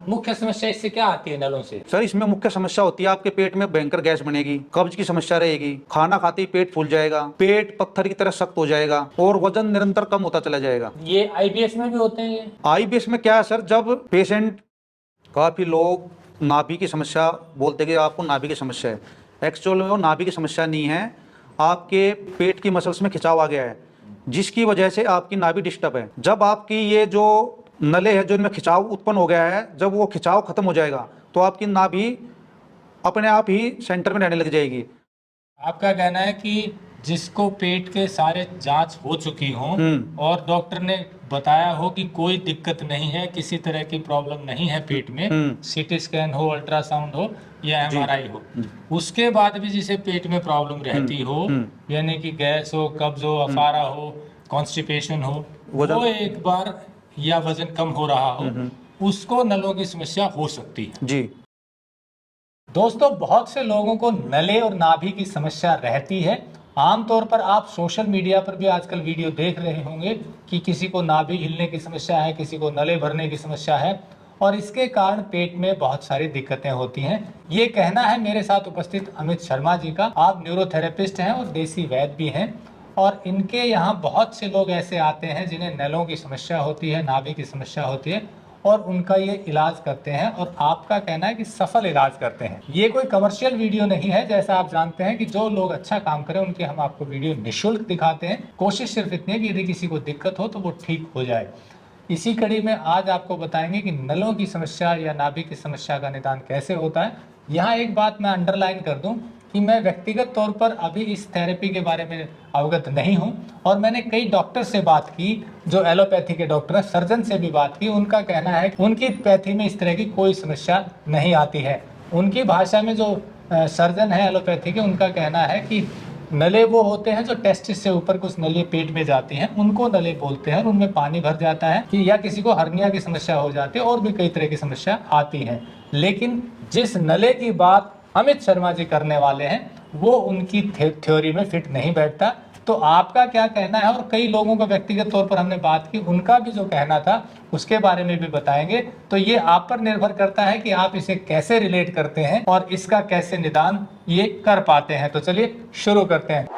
मुख्य समस्या इससे क्या आती है नलों से? सर इसमें मुख्य समस्या होती है आपके पेट में भयंकर गैस बनेगी, कब्ज की समस्या रहेगी, खाना खाते ही पेट फूल जाएगा, पेट पत्थर की तरह सख्त हो जाएगा और वजन निरंतर कम होता चला जाएगा। ये आईबीएस में भी होते हैं ये? आईबीएस में क्या है सर, जब पेशेंट, काफी लोग नाभि की समस्या बोलते हैं कि आपको नाभि की समस्या है। एक्चुअल में वो नाभि की समस्या नहीं है, आपके पेट की मसल्स में खिंचाव आ गया है जिसकी वजह से आपकी नाभि डिस्टर्ब है। जब आपकी ये जो नले है जो इनमें खिंचाव उत्पन्न हो गया है, जब वो खिंचाव खत्म हो जाएगा तो आपकी नाभि अपने आप ही सेंटर में रहने लग जाएगी। आपका कहना है कि जिसको पेट के सारे जांच हो चुकी हों और डॉक्टर ने बताया हो कि कोई दिक्कत नहीं है, किसी तरह की प्रॉब्लम नहीं है पेट में, सीटी स्कैन हो, अल्ट्रासाउंड हो या एमआरआई हो, उसके बाद भी जिसे पेट में प्रॉब्लम रहती हो, यानी कि गैस हो, कब्ज हो, अफारा हो, कॉन्स्टिपेशन हो, वो एक बार या वजन कम हो रहा हो, उसको नलों की समस्या हो सकती है। जी दोस्तों, बहुत से लोगों को नले और नाभि की समस्या रहती है। आमतौर पर आप सोशल मीडिया पर भी आजकल वीडियो देख रहे होंगे कि किसी को नाभि हिलने की समस्या है, किसी को नले भरने की समस्या है और इसके कारण पेट में बहुत सारी दिक्कतें होती हैं। ये कहना है मेरे साथ उपस्थित अमित शर्मा जी का। आप न्यूरोथेरेपिस्ट हैं और देसी वैद्य भी हैं और इनके यहाँ बहुत से लोग ऐसे आते हैं जिन्हें नलों की समस्या होती है, नाभि की समस्या होती है और उनका ये इलाज करते हैं और आपका कहना है कि सफल इलाज करते हैं। ये कोई कमर्शियल वीडियो नहीं है, जैसा आप जानते हैं कि जो लोग अच्छा काम करें उनके हम आपको वीडियो निःशुल्क दिखाते हैं। कोशिश सिर्फ इतनी है कि यदि किसी को दिक्कत हो तो वो ठीक हो जाए। इसी कड़ी में आज आपको बताएंगे कि नलों की समस्या या नाभि की समस्या का निदान कैसे होता है। यहाँ एक बात मैं अंडरलाइन कर दूं कि मैं व्यक्तिगत तौर पर अभी इस थेरेपी के बारे में अवगत नहीं हूं और मैंने कई डॉक्टर से बात की जो एलोपैथी के डॉक्टर हैं, सर्जन से भी बात की। उनका कहना है कि उनकी पैथी में इस तरह की कोई समस्या नहीं आती है। उनकी भाषा में जो सर्जन है एलोपैथी के, उनका कहना है कि नले वो होते हैं जो टेस्टिस से ऊपर कुछ नली पेट में जाती हैं, उनको नले बोलते हैं और उनमें पानी भर जाता है कि या किसी को हर्निया की समस्या हो जाती है और भी कई तरह की समस्या आती है। लेकिन जिस नले की बात अमित शर्मा जी करने वाले हैं वो उनकी थ्योरी में फिट नहीं बैठता। तो आपका क्या कहना है? और कई लोगों का व्यक्तिगत तौर पर हमने बात की, उनका भी जो कहना था उसके बारे में भी बताएंगे। तो ये आप पर निर्भर करता है कि आप इसे कैसे रिलेट करते हैं और इसका कैसे निदान ये कर पाते हैं। तो चलिए शुरू करते हैं।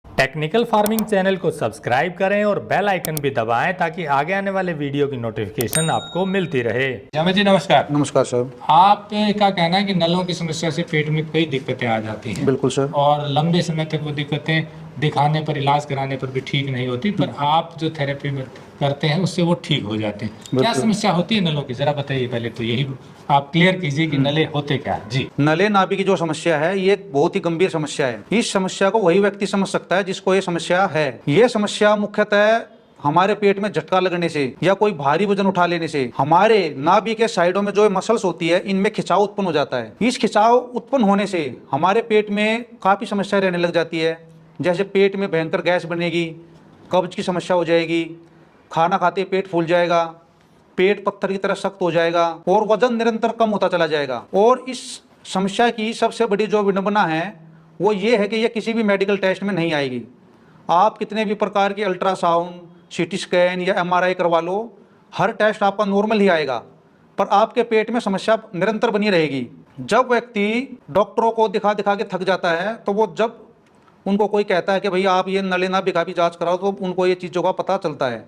टेक्निकल फार्मिंग चैनल को सब्सक्राइब करें और बेल आइकन भी दबाएं ताकि आगे आने वाले वीडियो की नोटिफिकेशन आपको मिलती रहे। अमित जी नमस्कार। नमस्कार सर। आपका कहना है कि नलों की समस्या से पेट में कई दिक्कतें आ जाती हैं। बिल्कुल सर। और लंबे समय तक वो दिक्कतें दिखाने पर, इलाज कराने पर भी ठीक नहीं होती, पर आप जो थेरेपी में करते हैं उससे वो ठीक हो जाते हैं। क्या समस्या होती है नलों की, जरा बताइए। पहले तो यही आप क्लियर कीजिए कि नले होते क्या है। जी। नले नाभि की जो समस्या है ये बहुत ही गंभीर समस्या है। इस समस्या को वही व्यक्ति समझ सकता है जिसको ये समस्या है। ये समस्या मुख्यतः हमारे पेट में झटका लगने से या कोई भारी वजन उठा लेने से हमारे नाभि के साइडों में जो मसल्स होती है इनमें खिंचाव उत्पन्न हो जाता है। इस खिंचाव उत्पन्न होने से हमारे पेट में काफी समस्या रहने लग जाती है, जैसे पेट में भयंकर गैस बनेगी, कब्ज की समस्या हो जाएगी, खाना खाते ही पेट फूल जाएगा, पेट पत्थर की तरह सख्त हो जाएगा और वजन निरंतर कम होता चला जाएगा। और इस समस्या की सबसे बड़ी जो विडंबना है वो ये है कि ये किसी भी मेडिकल टेस्ट में नहीं आएगी। आप कितने भी प्रकार की अल्ट्रासाउंड, सीटी स्कैन या एमआरआई करवा लो, हर टेस्ट आपका नॉर्मल ही आएगा, पर आपके पेट में समस्या निरंतर बनी रहेगी। जब व्यक्ति डॉक्टरों को दिखा दिखा के थक जाता है तो वो जब उनको कोई कहता है कि भैया आप ये नले नाभि का भी जांच कराओ, तो उनको ये चीज़ों का पता चलता है।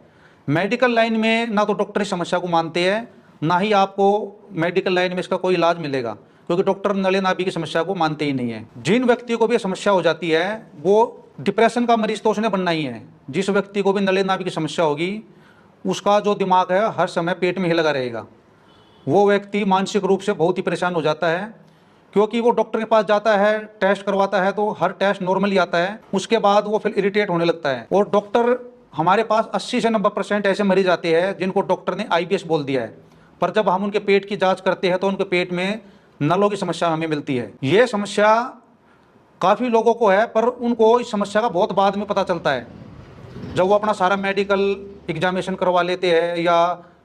मेडिकल लाइन में ना तो डॉक्टर इस समस्या को मानते हैं, ना ही आपको मेडिकल लाइन में इसका कोई इलाज मिलेगा, क्योंकि डॉक्टर नले नाभि की समस्या को मानते ही नहीं है। जिन व्यक्तियों को भी समस्या हो जाती है वो डिप्रेशन का मरीज तो उसने बनना ही है। जिस व्यक्ति को भी नले नाभि की समस्या होगी उसका जो दिमाग है हर समय पेट में ही लगा रहेगा। वो व्यक्ति मानसिक रूप से बहुत ही परेशान हो जाता है, क्योंकि वो डॉक्टर के पास जाता है, टेस्ट करवाता है तो हर टेस्ट नॉर्मल ही आता है, उसके बाद वो फिर इरिटेट होने लगता है। और डॉक्टर, हमारे पास 80 से 90% ऐसे मरीज आते हैं जिनको डॉक्टर ने आईबीएस बोल दिया है, पर जब हम उनके पेट की जांच करते हैं तो उनके पेट में नलों की समस्या हमें मिलती है। ये समस्या काफ़ी लोगों को है, पर उनको इस समस्या का बहुत बाद में पता चलता है। जब वो अपना सारा मेडिकल एग्जामिनेशन करवा लेते हैं या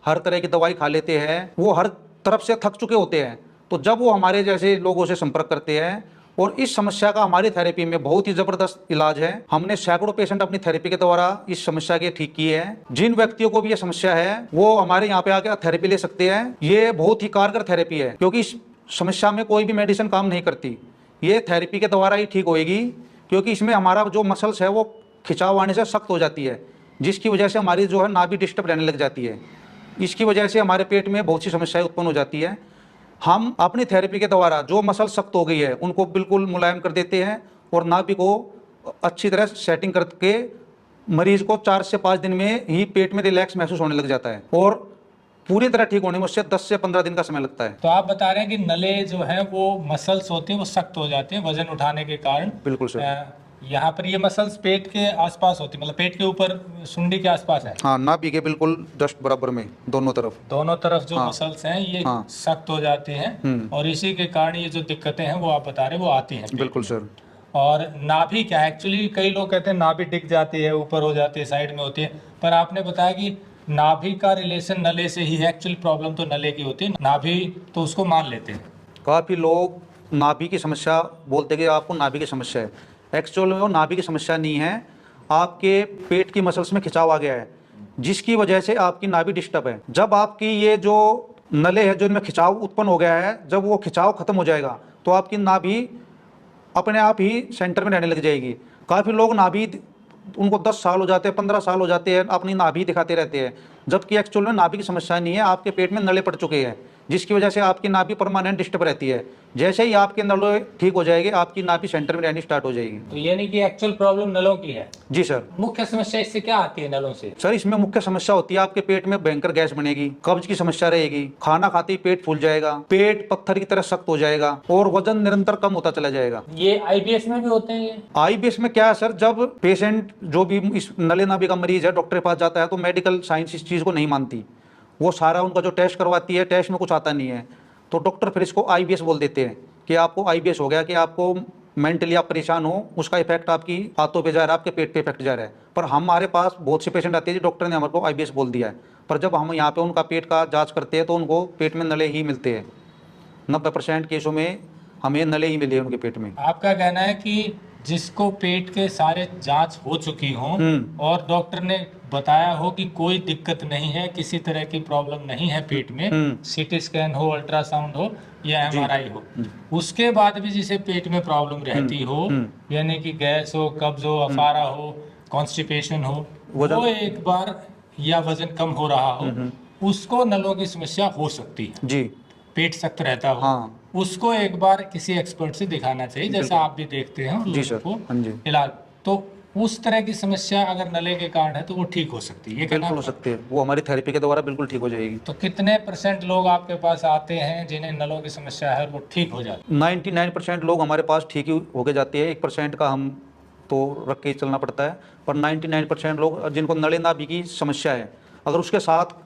हर तरह की दवाई खा लेते हैं, वो हर तरफ से थक चुके होते हैं, तो जब वो हमारे जैसे लोगों से संपर्क करते हैं और इस समस्या का हमारी थेरेपी में बहुत ही जबरदस्त इलाज है। हमने सैकड़ों पेशेंट अपनी थेरेपी के द्वारा इस समस्या के ठीक किए हैं। जिन व्यक्तियों को भी ये समस्या है वो हमारे यहाँ पे आकर थेरेपी ले सकते हैं। ये बहुत ही कारगर थेरेपी है, क्योंकि इस समस्या में कोई भी मेडिसिन काम नहीं करती। ये थेरेपी के द्वारा ही ठीक होएगी, क्योंकि इसमें हमारा जो मसल्स है वो खिंचाव आने से सख्त हो जाती है, जिसकी वजह से हमारी जो है नाभि डिस्टर्ब रहने लग जाती है। इसकी वजह से हमारे पेट में बहुत सी समस्याएं उत्पन्न हो जाती है। हम अपनी थेरेपी के द्वारा जो मसल सख्त हो गई है उनको बिल्कुल मुलायम कर देते हैं और नाभि को अच्छी तरह सेटिंग करके मरीज को 4 से 5 दिन में ही पेट में रिलैक्स महसूस होने लग जाता है और पूरी तरह ठीक होने में उससे 10 से 15 दिन का समय लगता है। तो आप बता रहे हैं कि नले जो है वो मसल्स होते हैं वो सख्त हो जाते हैं वजन उठाने के कारण। बिल्कुल सर। यहाँ पर ये मसल्स पेट के आसपास होती है, मतलब पेट के ऊपर सुंडी के आसपास है। हाँ, नाभि के बिल्कुल जस्ट बराबर में दोनों तरफ जो मसल्स हैं ये हाँ। सख्त हो जाते हैं और इसी के कारण ये जो दिक्कतें हैं वो आप बता रहे हैं वो आती हैं पेट बिल्कुल में। सर। और नाभि क्या है, एक्चुअली कई लोग कहते हैं नाभि दिख जाती है, ऊपर हो जाती है, साइड में होती है, पर आपने बताया कि नाभि का रिलेशन नले से ही है। एक्चुअली प्रॉब्लम तो नले की होती है, नाभि तो उसको मान लेते हैं। काफ़ी लोग नाभि की समस्या बोलते कि आपको नाभि की समस्या है। एक्चुअल में वो नाभि की समस्या नहीं है, आपके पेट की मसल्स में खिंचाव आ गया है, जिसकी वजह से आपकी नाभि डिस्टर्ब है। जब आपकी ये जो नले है जो इनमें खिंचाव उत्पन्न हो गया है, जब वो खिंचाव खत्म हो जाएगा तो आपकी नाभि अपने आप ही सेंटर में रहने लग जाएगी। काफ़ी लोग नाभि उनको 10 साल हो जाते हैं, 15 साल हो जाते हैं, अपनी नाभि दिखाते रहते हैं, जबकि एक्चुअल में नाभि की समस्या नहीं है, आपके पेट में नले पड़ चुके हैं, जिसकी वजह से आपकी नाभि परमानेंट डिस्टर्ब रहती है। जैसे ही आपके नले ठीक हो जाएंगे आपकी नाभि सेंटर में रहनी स्टार्ट हो जाएगी। तो ये नहीं कि एक्चुअल प्रॉब्लम नलों की है। जी सर। मुख्य समस्या इससे क्या आती है नलों से? सर, इसमें मुख्य समस्या होती है आपके पेट में भयंकर गैस बनेगी, कब्ज की समस्या रहेगी, खाना खाते ही पेट फूल जाएगा, पेट पत्थर की तरह सख्त हो जाएगा और वजन निरंतर कम होता चला जाएगा। ये आईबीएस में भी होते हैं ये? आईबीएस में क्या है सर, जब पेशेंट जो भी इस नले नाभि का मरीज है डॉक्टर के पास जाता है तो मेडिकल साइंस इस चीज़ को नहीं मानती। वो सारा उनका जो टेस्ट करवाती है, टेस्ट में कुछ आता नहीं है, तो डॉक्टर फिर इसको आईबीएस बोल देते हैं कि आपको आईबीएस हो गया, कि आपको मेंटली आप परेशान हो, उसका इफेक्ट आपकी हाथों पे जा रहा है, आपके पेट पे इफेक्ट जा रहा है। पर हमारे पास बहुत से पेशेंट आते हैं जी डॉक्टर ने हमारे को आईबीएस बोल दिया है, पर जब हम यहाँ पे उनका पेट का जांच करते हैं तो उनको पेट में नले ही मिलते हैं। 90% केसों में हमें नले ही मिले उनके पेट में। आपका कहना है कि जिसको पेट के सारे जांच हो चुकी हों और डॉक्टर ने बताया हो कि कोई दिक्कत नहीं है, किसी तरह की प्रॉब्लम नहीं है पेट में, सीटी स्कैन हो, अल्ट्रासाउंड हो या एमआरआई हो, उसके बाद भी जिसे पेट में प्रॉब्लम रहती हो, यानी कि गैस हो, कब्ज हो, अफारा हो, कॉन्स्टिपेशन हो, वो एक बार या वजन कम हो रहा हो, उसको नलों की समस्या हो सकती है जी। पेट सख्त रहता हो। हाँ। उसको एक बार किसी एक्सपर्ट से दिखाना चाहिए, जैसा आप भी देखते हैं जी सर। को हाँ जी। इलाज। तो उस तरह की समस्या अगर नले के कारण है तो वो ठीक हो सकती है, ये कहना बिल्कुल हो सकती है, वो हमारी थेरेपी के द्वारा बिल्कुल ठीक हो जाएगी। तो कितने % लोग आपके पास आते हैं जिन्हें नलों की समस्या है और वो ठीक हो जाती है? 99% लोग हमारे पास ठीक ही होके जाते हैं, 1% का हम तो रख के ही चलना पड़ता है, पर 99% लोग जिनको नले नाभि की समस्या है, अगर उसके साथ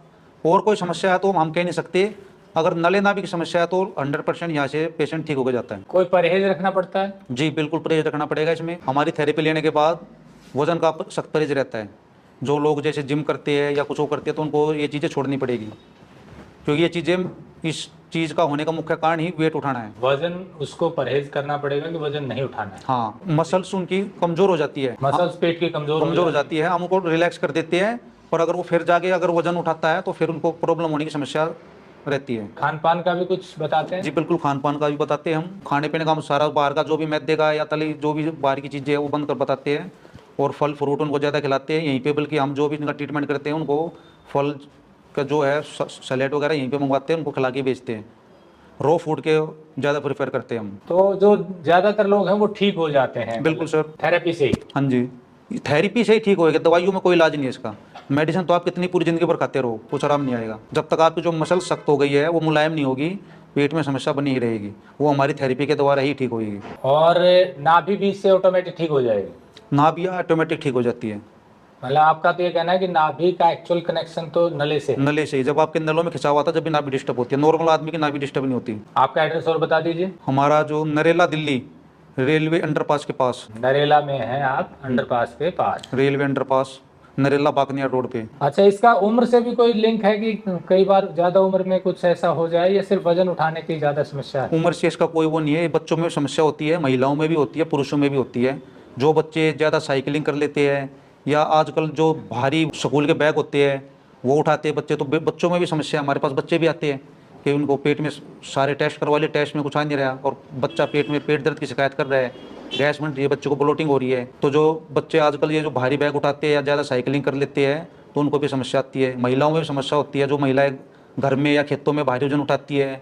और कोई समस्या है तो हम कह नहीं सकते। अगर नले नाभि की समस्या है तो 100% यहाँ से पेशेंट ठीक होकर जाता है। कोई परहेज रखना पड़ता है? जी बिल्कुल परहेज रखना पड़ेगा। इसमें हमारी थेरेपी लेने के बाद वजन का सख्त परहेज रहता है। जो लोग जैसे जिम करते हैं या कुछ वो करते हैं तो उनको ये चीज़ें छोड़नी पड़ेगी, क्योंकि ये चीज़ें इस चीज़ का होने का मुख्य कारण ही वेट उठाना है। वजन उसको परहेज करना पड़ेगा कि वजन नहीं उठाना है? हाँ, मसल्स उनकी कमज़ोर हो जाती है, मसल्स पेट की कमजोर हो जाती है, हम उनको रिलैक्स कर देते हैं, पर अगर वो फिर जाके अगर वजन उठाता है तो फिर उनको प्रॉब्लम होने की समस्या रहती है। खान पान का भी कुछ बताते हैं? जी बिल्कुल, खान पान का भी बताते हैं हम। खाने पीने का हम सारा बाहर का जो भी मैदे का या तली जो भी बाहर की चीज़ें है वो बंद कर बताते हैं, और फल फ्रूट उनको ज़्यादा खिलाते हैं यहीं पे। बल्कि हम जो भी इनका ट्रीटमेंट करते हैं उनको फल का जो है सैलेड वगैरह यहीं पे मंगवाते हैं, उनको खिला के बेचते हैं। रॉ फूड के ज़्यादा प्रेफर करते हैं हम। तो जो ज़्यादातर लोग हैं वो ठीक हो जाते हैं बिल्कुल सर, थेरेपी से ही? हाँ जी, थेरेपी से ही ठीक होएगा, दवाइयों में कोई इलाज नहीं है इसका। मेडिसिन तो आप कितनी पूरी ज़िंदगी भर खाते रहो, कुछ आराम नहीं आएगा। जब तक आपकी जो मसल सख्त हो गई है वो मुलायम नहीं होगी, पेट में समस्या बनी ही रहेगी, वो हमारी थेरेपी के द्वारा ही ठीक होगी। और नाभि भी इससे ऑटोमेटिक ठीक हो जाएगी? नाभि ऑटोमेटिक ठीक हो जाती है। मतलब आपका तो ये कहना है कि नाभि का एक्चुअल कनेक्शन तो नले से है? नले से ही। जब आपके नलों में खिंचाव आता है जब भी नाभि डिस्टर्ब होती है, नॉर्मल आदमी की नाभि डिस्टर्ब नहीं होती। आपका एड्रेस और बता दीजिए। हमारा जो नरेला दिल्ली रेलवे अंडरपास के पास, नरेला में है आप, अंडरपास के पास। रेलवे अंडरपास नरेला बाकनिया रोड पे। अच्छा, इसका उम्र से भी कोई लिंक है कि कई बार ज्यादा उम्र में कुछ ऐसा हो जाए, या सिर्फ वजन उठाने की ज्यादा समस्या है? उम्र से इसका कोई वो नहीं है, ये बच्चों में समस्या होती है, महिलाओं में भी होती है, पुरुषों में भी होती है। जो बच्चे ज़्यादा साइकिलिंग कर लेते हैं या आजकल जो भारी स्कूल के बैग होते हैं वो उठाते हैं बच्चे, तो बच्चों में भी समस्या है। हमारे पास बच्चे भी आते हैं कि उनको पेट में सारे टेस्ट करवा लिए, टेस्ट में कुछ आ नहीं रहा और बच्चा पेट में पेट दर्द की शिकायत कर रहा है, गैस बन रही है, बच्चे को ब्लोटिंग हो रही है। तो जो बच्चे आजकल ये जो भारी बैग उठाते हैं या ज़्यादा साइकिलिंग कर लेते हैं तो उनको भी समस्या आती है। महिलाओं में भी समस्या होती है, जो महिलाएं घर में या खेतों में भारी वजन उठाती है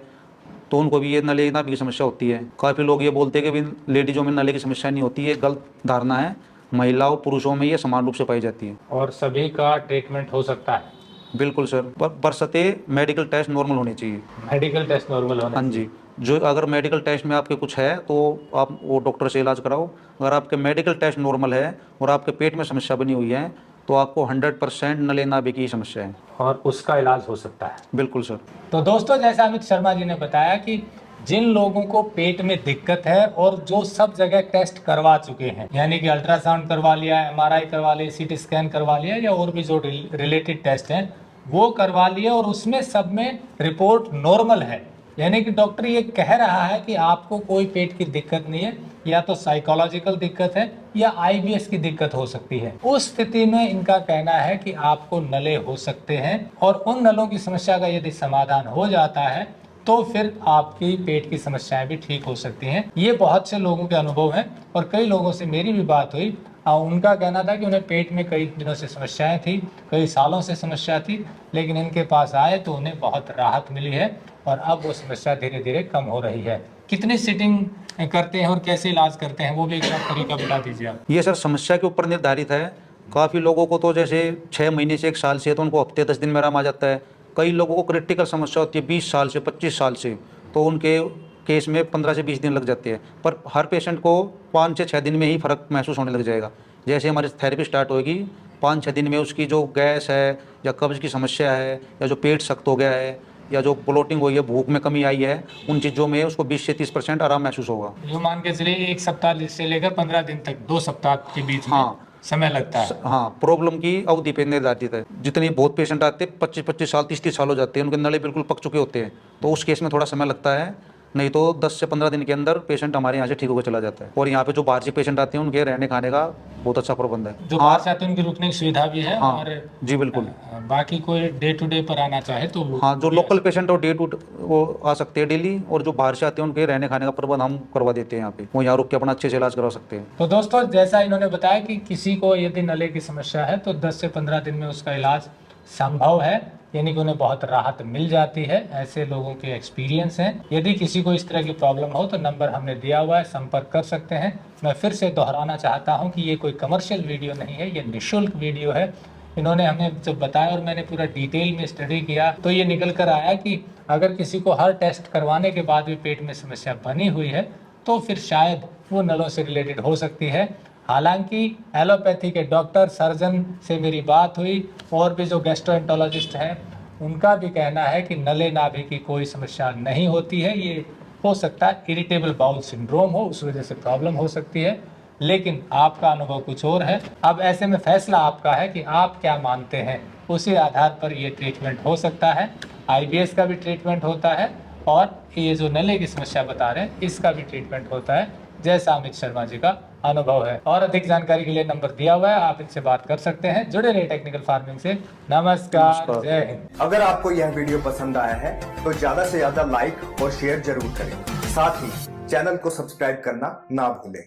तो उनको भी ये नले नाभि की समस्या होती है। काफ़ी लोग ये बोलते हैं कि भी लेडीज़ों में नले की समस्या नहीं होती, ये गलत धारणा है। महिलाओं पुरुषों में ये समान रूप से पाई जाती है और सभी का ट्रीटमेंट हो सकता है? बिल्कुल सर, पर बरसते मेडिकल टेस्ट नॉर्मल होने चाहिए। मेडिकल टेस्ट नॉर्मल होना हाँ जी, जो अगर मेडिकल टेस्ट में आपके कुछ है तो आप वो डॉक्टर से इलाज कराओ। अगर आपके मेडिकल टेस्ट नॉर्मल है और आपके पेट में समस्या बनी हुई है तो आपको 100% नले नाभि की समस्या है और उसका इलाज हो सकता है। बिल्कुल सर। तो दोस्तों, जैसा अमित शर्मा जी ने बताया कि जिन लोगों को पेट में दिक्कत है और जो सब जगह टेस्ट करवा चुके हैं, यानी कि अल्ट्रासाउंड करवा लिया, एमआरआई करवा लिया, सीटी स्कैन करवा लिया, या और भी जो रिलेटेड टेस्ट हैं वो करवा लिए और उसमें सब में रिपोर्ट नॉर्मल है, यानी कि डॉक्टर ये कह रहा है कि आपको कोई पेट की दिक्कत नहीं है, या तो साइकोलॉजिकल दिक्कत है या आईबीएस की दिक्कत हो सकती है, उस स्थिति में इनका कहना है कि आपको नले हो सकते हैं और उन नलों की समस्या का यदि समाधान हो जाता है तो फिर आपकी पेट की समस्याएं भी ठीक हो सकती हैं। ये बहुत से लोगों के अनुभव हैं और कई लोगों से मेरी भी बात हुई। उनका कहना था कि उन्हें पेट में कई दिनों से समस्याएं थी, कई सालों से समस्या थी, लेकिन इनके पास आए तो उन्हें बहुत राहत मिली है और अब वो समस्या धीरे धीरे कम हो रही है। कितनी सीटिंग करते हैं और कैसे इलाज करते हैं वो भी एक बार तरीका बता दीजिए आप। ये सर समस्या के ऊपर निर्धारित है। काफ़ी लोगों को तो जैसे 6 महीने से 1 साल से तो उनको हफ्ते 10 दिन में आराम आ जाता है। कई लोगों को क्रिटिकल समस्या होती है 20 साल से 25 साल से, तो उनके केस में 15 से 20 दिन लग जाते हैं। पर हर पेशेंट को 5 से 6 दिन में ही फ़र्क महसूस होने लग जाएगा। जैसे हमारी थेरेपी स्टार्ट होगी 5-6 दिन में उसकी जो गैस है या कब्ज़ की समस्या है या जो पेट सख्त हो गया है या जो ब्लोटिंग हुई है, भूख में कमी आई है, उन चीज़ों में उसको 20 से 30% आराम महसूस होगा। जो मान के चलिए 1 सप्ताह से लेकर 15 दिन तक, 2 सप्ताह के बीच में हाँ समय लगता है। हाँ, प्रॉब्लम की अवधि पे निर्धारित है। जितने बहुत पेशेंट आते हैं 25-25 साल 30-30 साल हो जाते हैं, उनके नले बिल्कुल पक चुके होते हैं, तो उस केस में थोड़ा समय लगता है। नहीं तो 10 से 15 दिन के अंदर पेशेंट हमारे यहाँ से ठीक होकर चला जाता है। और यहाँ पे जो बाहर से पेशेंट आते हैं उनके रहने खाने का बहुत अच्छा प्रबंध है। जो बाहर से आते हैं उनकी रुकने की सुविधा भी है। हाँ और जी बिल्कुल। बाकी कोई डे टू डे पर आना चाहे तो हाँ, जो लोकल पेशेंट और डे टू वो आ सकते हैं डेली, और जो बाहर से आते हैं उनके रहने खाने का प्रबंध हम करवा देते हैं यहाँ पे, वो यहाँ रुक के अपना अच्छे से इलाज करवा सकते हैं। तो दोस्तों, जैसा इन्होंने बताया कि किसी को यदि नले की समस्या है तो 10 से 15 दिन में उसका इलाज संभव है, यानी कि उन्हें बहुत राहत मिल जाती है। ऐसे लोगों के एक्सपीरियंस हैं। यदि किसी को इस तरह की प्रॉब्लम हो तो नंबर हमने दिया हुआ है, संपर्क कर सकते हैं। मैं फिर से दोहराना चाहता हूं कि ये कोई कमर्शियल वीडियो नहीं है, ये निःशुल्क वीडियो है। इन्होंने हमें जब बताया और मैंने पूरा डिटेल में स्टडी किया तो ये निकल कर आया कि अगर किसी को हर टेस्ट करवाने के बाद भी पेट में समस्या बनी हुई है तो फिर शायद वो नलों से रिलेटेड हो सकती है। हालांकि एलोपैथी के डॉक्टर, सर्जन से मेरी बात हुई और भी जो गैस्ट्रोएंटरोलॉजिस्ट हैं उनका भी कहना है कि नले नाभि की कोई समस्या नहीं होती है। ये हो सकता है इरिटेबल बाउल सिंड्रोम हो, उस वजह से प्रॉब्लम हो सकती है, लेकिन आपका अनुभव कुछ और है। अब ऐसे में फैसला आपका है कि आप क्या मानते हैं, उसी आधार पर ये ट्रीटमेंट हो सकता है। आईबीएस का भी ट्रीटमेंट होता है और ये जो नले की समस्या बता रहे हैं इसका भी ट्रीटमेंट होता है, जैसा अमित शर्मा जी का अनुभव है। और अधिक जानकारी के लिए नंबर दिया हुआ है, आप इनसे बात कर सकते हैं। जुड़े रहे टेक्निकल फार्मिंग से। नमस्कार, जय हिंद। अगर आपको यह वीडियो पसंद आया है तो ज्यादा से ज्यादा लाइक और शेयर जरूर करें। साथ ही चैनल को सब्सक्राइब करना ना भूलें।